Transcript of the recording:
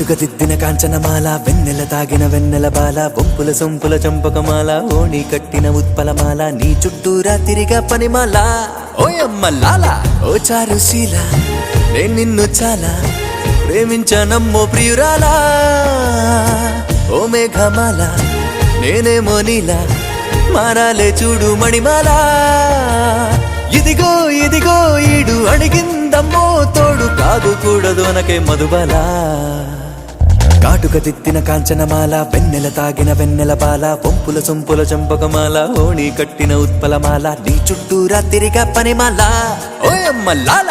కాటుక దిద్దిన కాంచనమాల వెన్నెల తాగిన వెన్నెల బాల వంపుల సొంపుల చంపకమాల ఓణి కట్టిన ఉత్పలమాల నీ చుట్టూరా తిరిగా పనిమాల ఓయమ్మ లాల ఓ చారుశీల నేను నిన్ను చాలా ప్రేమించనమ్మో ప్రియురాలా ఓ మేఘమాల నేనేమో నీలా మారాలే చూడు మణిమాల ఇదిగో ఇదిగో ఈడు అడిగిందమ్మో తోడు కాదుకూడదు అనకే మధుబాల కాటుక తిత్తిన కాంచనమాల వెన్నెల తాగిన వెన్నెల బాల వంపుల సొంపుల చంపకమాల ఓణి కట్టిన ఉత్పలమాల నీ చుట్టూరా తిరిగా పనిమాల ఓయమ్మ లాల